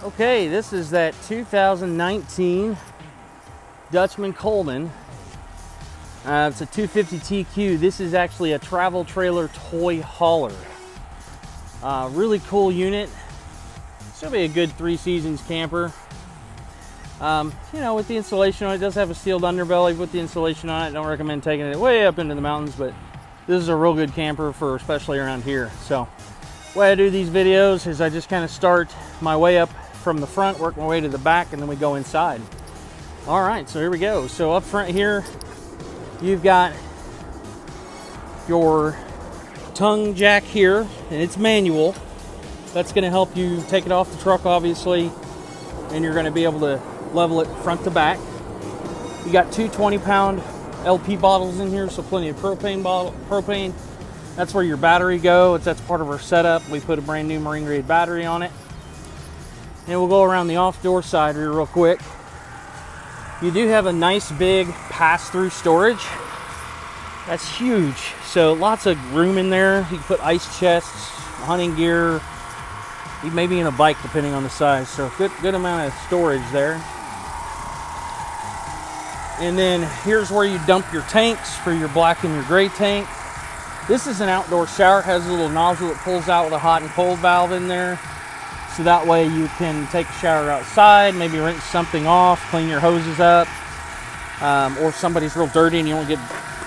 Okay, this is that 2019 Dutchman Coleman. It's a 250 TQ. This is actually a travel trailer toy hauler. Really cool unit. This will be a good 3 seasons camper. You know, with the insulation on it, it does have a sealed underbelly. With the insulation on it, I don't recommend taking it way up into the mountains, but this is a real good camper for especially around here. So, the way I do these videos is I just kind of start my way up from the front, work my way to the back, and then we go inside. All right, so here we go. So up front here, you've got your tongue jack here, and it's manual. That's going to help you take it off the truck, obviously, and you're going to be able to level it front to back. You got 2 20-pound LP bottles in here, so plenty of propane. That's where your battery goes. That's part of our setup. We put a brand new marine grade battery on it. And we'll go around the off-door side here real quick. You do have a nice big pass-through storage. That's huge. So lots of room in there. You can put ice chests, hunting gear, maybe in a bike depending on the size. So good amount of storage there. And then here's where you dump your tanks for your black and your gray tank. This is an outdoor shower. It has a little nozzle that pulls out with a hot and cold valve in there. So that way you can take a shower outside, maybe rinse something off, clean your hoses up, or if somebody's real dirty and you don't get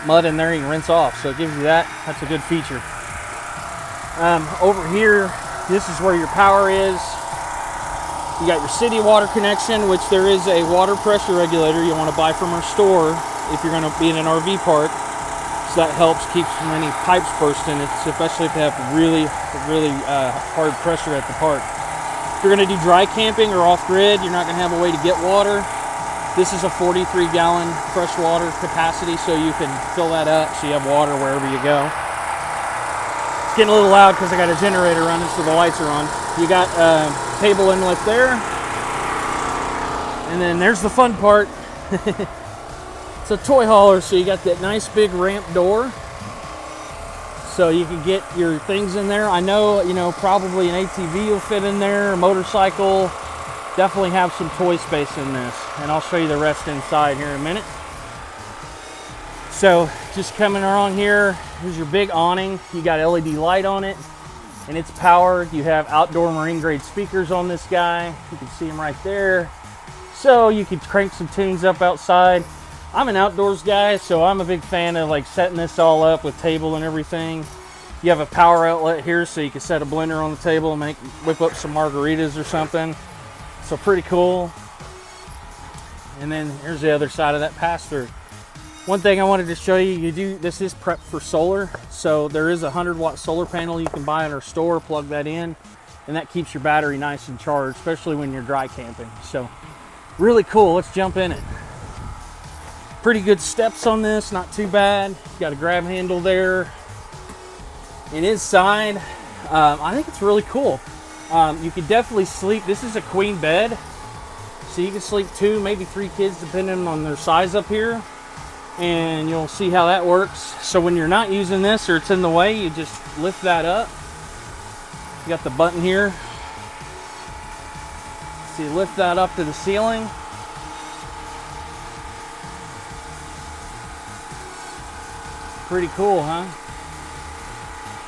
mud in there, you can rinse off. So it gives you that. That's a good feature. Over here, this is where your power is. You got your city water connection, which there is a water pressure regulator you want to buy from our store if you're going to be in an RV park. So that helps keep from any pipes bursting, especially if they have really hard pressure at the park. If you're going to do dry camping or off-grid, you're not going to have a way to get water. This is a 43-gallon fresh water capacity, so you can fill that up so you have water wherever you go. It's getting a little loud because I got a generator running, so the lights are on. You got a table inlet there. And then there's the fun part. It's a toy hauler, so you got that nice big ramp door. So you can get your things in there. I know, probably an ATV will fit in there, a motorcycle. Definitely have some toy space in this. And I'll show you the rest inside here in a minute. So just coming around here, here's your big awning. You got LED light on it, and it's powered. You have outdoor marine grade speakers on this guy. You can see them right there. So you could crank some tunes up outside. I'm an outdoors guy, so I'm a big fan of setting this all up with table and everything. You have a power outlet here, so you can set a blender on the table and whip up some margaritas or something. So pretty cool. And then here's the other side of that pass-through. One thing I wanted to show you, this is prepped for solar. So there is a 100-watt solar panel you can buy in our store, plug that in, and that keeps your battery nice and charged, especially when you're dry camping. So really cool. Let's jump in it. Pretty good steps on this, not too bad. Got a grab handle there. And inside, I think it's really cool. You could definitely sleep. This is a queen bed, so you can sleep 2, maybe 3 kids depending on their size up here. And you'll see how that works. So when you're not using this or it's in the way, you just lift that up. You got the button here. So you lift that up to the ceiling. Pretty cool, huh?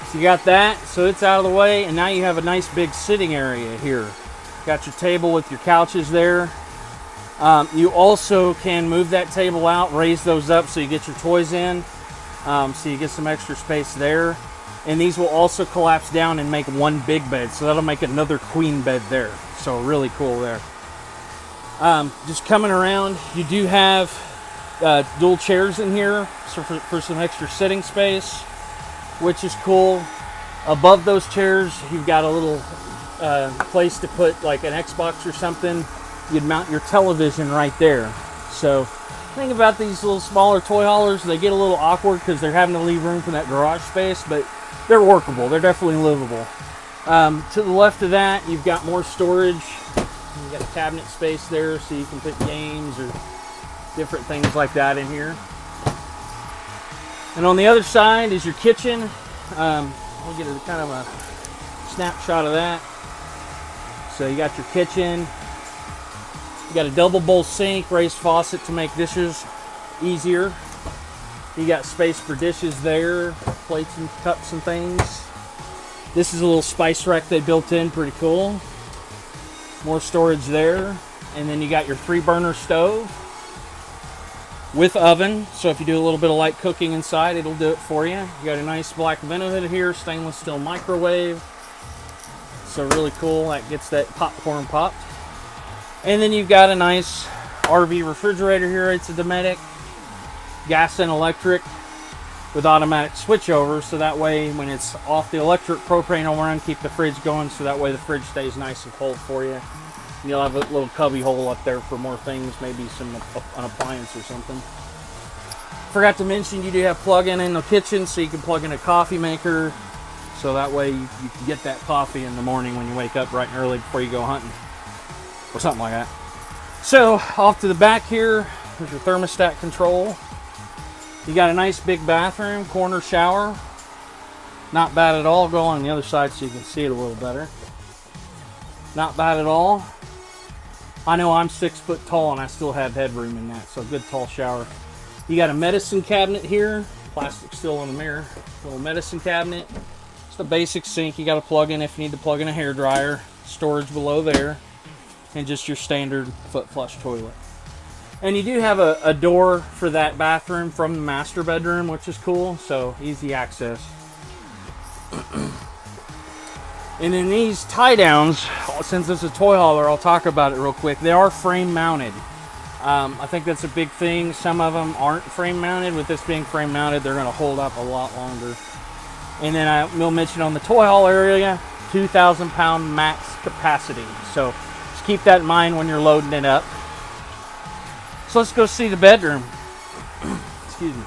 So you got that, so it's out of the way, and now you have a nice big sitting area here. Got your table with your couches there. You also can move that table out, raise those up so you get your toys in, so you get some extra space there. And these will also collapse down and make one big bed, so that'll make another queen bed there. So really cool there. Just coming around, you do have dual chairs in here for some extra sitting space, which is cool. Above those chairs, you've got a little place to put an Xbox or something. You'd mount your television right there. So think about these little smaller toy haulers. They get a little awkward because they're having to leave room for that garage space, but they're workable. They're definitely livable. To the left of that, you've got more storage. You've got a cabinet space there, so you can put games or different things like that in here. And on the other side is your kitchen. We'll get a kind of a snapshot of that. So you got your kitchen. You got a double bowl sink, raised faucet to make dishes easier. You got space for dishes there, plates and cups and things. This is a little spice rack they built in, pretty cool. More storage there. And then you got your 3-burner stove with oven. So if you do a little bit of light cooking inside, it'll do it for you. You got a nice black vento hood here, stainless steel microwave. So really cool, that gets that popcorn popped. And then you've got a nice RV refrigerator here. It's a Dometic, gas and electric with automatic switchover, so that way when it's off the electric, propane will run, keep the fridge going, so that way the fridge stays nice and cold for you. And you'll have a little cubby hole up there for more things, maybe an appliance or something. Forgot to mention you do have plug-in in the kitchen, so you can plug in a coffee maker, so that way you can get that coffee in the morning when you wake up bright and early before you go hunting or something like that. So off to the back here, there's your thermostat control. You got a nice big bathroom, corner shower. Not bad at all. Go on the other side so you can see it a little better. Not bad at all. I know I'm 6 foot tall and I still have headroom in that, so good tall shower. You got a medicine cabinet here. Plastic still on the mirror. Little medicine cabinet. Just a basic sink you got to plug in if you need to plug in a hairdryer. Storage below there. And just your standard foot flush toilet. And you do have a door for that bathroom from the master bedroom, which is cool, so easy access. And in these tie downs, since it's a toy hauler, I'll talk about it real quick. They are frame mounted. I think that's a big thing. Some of them aren't frame mounted. With this being frame mounted, they're going to hold up a lot longer. And then I will mention on the toy haul area, 2,000 pound max capacity. So just keep that in mind when you're loading it up. So let's go see the bedroom. Excuse me.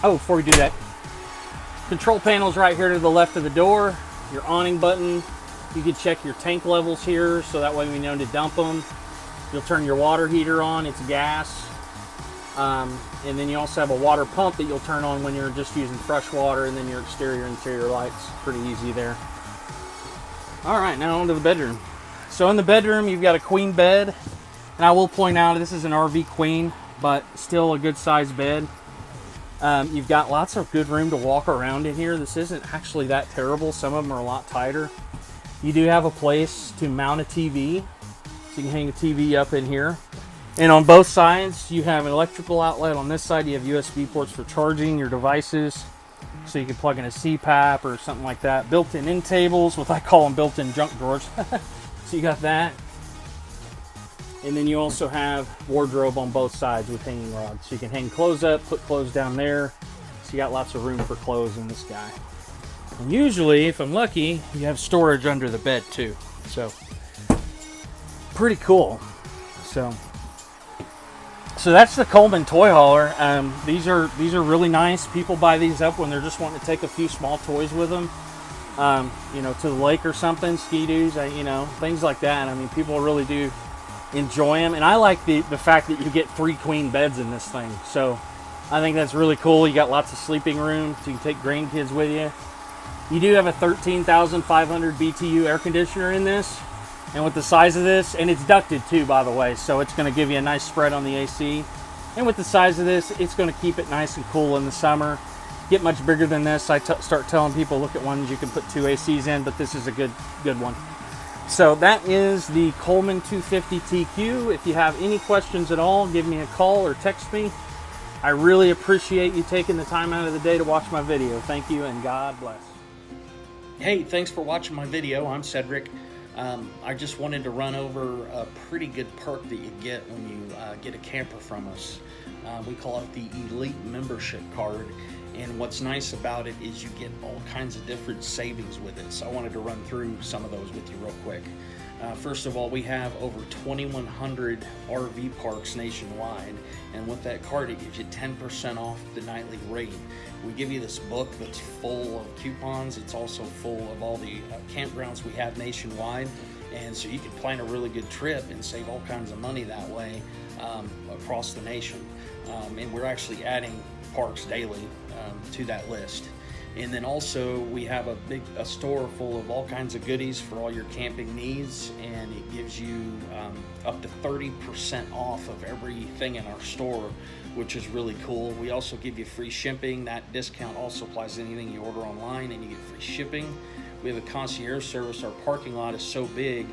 Oh, before we do that, control panel's right here to the left of the door. Your awning button. You can check your tank levels here, so that way we know to dump them. You'll turn your water heater on. It's gas. And then you also have a water pump that you'll turn on when you're just using fresh water, and then your exterior and interior lights. Pretty easy there. All right, now on to the bedroom. So in the bedroom, you've got a queen bed. And I will point out, this is an RV queen, but still a good sized bed. You've got lots of good room to walk around in here. This isn't actually that terrible. Some of them are a lot tighter. You do have a place to mount a TV. So you can hang a TV up in here. And on both sides, you have an electrical outlet. On this side, you have USB ports for charging your devices. So you can plug in a CPAP or something like that. Built-in end tables, what I call them built-in junk drawers. So you got that. And then you also have wardrobe on both sides with hanging rods. So you can hang clothes up, put clothes down there. So you got lots of room for clothes in this guy. And usually, if I'm lucky, you have storage under the bed too. So, pretty cool. So that's the Coleman toy hauler. These are really nice. People buy these up when they're just wanting to take a few small toys with them. To the lake or something, ski-doos, things like that. I mean, people really do enjoy them, and I like the fact that you get 3 queen beds in this thing, so I think that's really cool. You got lots of sleeping room, so you can take grandkids with you. You do have a 13,500 BTU air conditioner in this, and with the size of this, and it's ducted too, by the way, so it's going to give you a nice spread on the AC. And with the size of this, it's going to keep it nice and cool in the summer. Get much bigger than this, I start telling people, look at ones you can put 2 ACs in, but this is a good one. So that is the Coleman 250 TQ. If you have any questions at all, give me a call or text me. I really appreciate you taking the time out of the day to watch my video. Thank you, and God bless. Hey, thanks for watching my video. I'm Cedric. I just wanted to run over a pretty good perk that you get when you get a camper from us. We call it the Elite Membership Card. And what's nice about it is you get all kinds of different savings with it. So I wanted to run through some of those with you real quick. First of all, we have over 2,100 RV parks nationwide. And with that card, it gives you 10% off the nightly rate. We give you this book that's full of coupons. It's also full of all the campgrounds we have nationwide. And so you can plan a really good trip and save all kinds of money that way across the nation. And we're actually adding parks daily to that list. And then also we have a store full of all kinds of goodies for all your camping needs, and it gives you up to 30% off of everything in our store, which is really cool. We also give you free shipping. That discount also applies to anything you order online, and you get free shipping. We have a concierge service. Our parking lot is so big.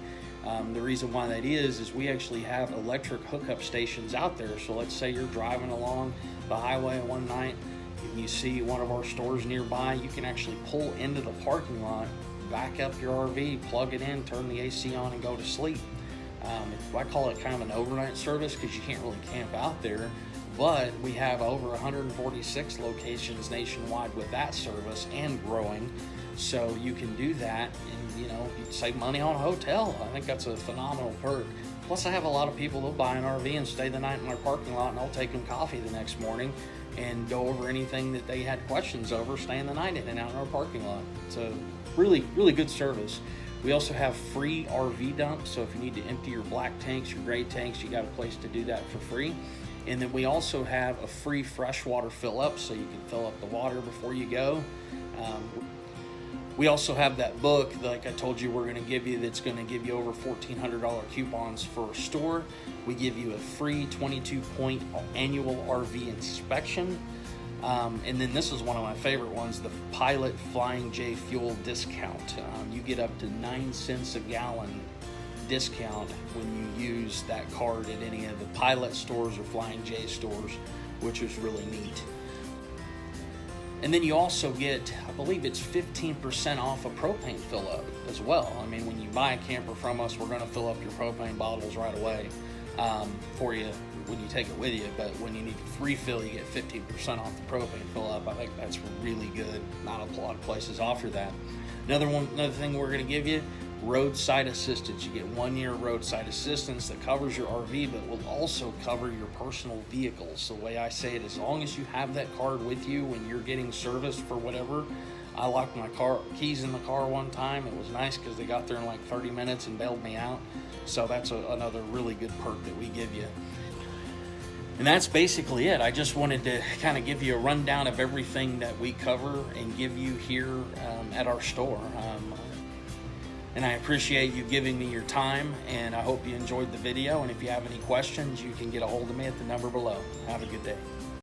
The reason why that is we actually have electric hookup stations out there. So let's say you're driving along the highway one night and you see one of our stores nearby, you can actually pull into the parking lot, back up your RV, plug it in, turn the AC on, and go to sleep. I call it kind of an overnight service because you can't really camp out there, but we have over 146 locations nationwide with that service and growing. So you can do that, and you save money on a hotel. I think that's a phenomenal perk. Plus, I have a lot of people that'll buy an RV and stay the night in my parking lot, and I'll take them coffee the next morning and go over anything that they had questions over, staying the night in and out in our parking lot. It's a really, really good service. We also have free RV dumps, so if you need to empty your black tanks, your gray tanks, you got a place to do that for free. And then we also have a free freshwater fill up, so you can fill up the water before you go. We also have that book, like I told you we're going to give you, that's going to give you over $1,400 coupons for a store. We give you a free 22-point annual RV inspection. And then this is one of my favorite ones, the Pilot Flying J Fuel discount. You get up to 9 cents a gallon discount when you use that card at any of the Pilot stores or Flying J stores, which is really neat. And then you also get, I believe it's 15% off a propane fill up as well. I mean, when you buy a camper from us, we're going to fill up your propane bottles right away for you when you take it with you. But when you need to refill, you get 15% off the propane fill up. I think that's really good. Not a lot of places offer that. Another thing we're going to give you, roadside assistance. You get 1 year roadside assistance that covers your RV, but will also cover your personal vehicles. So the way I say it, as long as you have that card with you when you're getting service for whatever. I locked my keys in the car one time. It was nice because they got there in like 30 minutes and bailed me out. So that's another really good perk that we give you. And that's basically it. I just wanted to kind of give you a rundown of everything that we cover and give you here at our store. And I appreciate you giving me your time, and I hope you enjoyed the video. And if you have any questions, you can get a hold of me at the number below. Have a good day.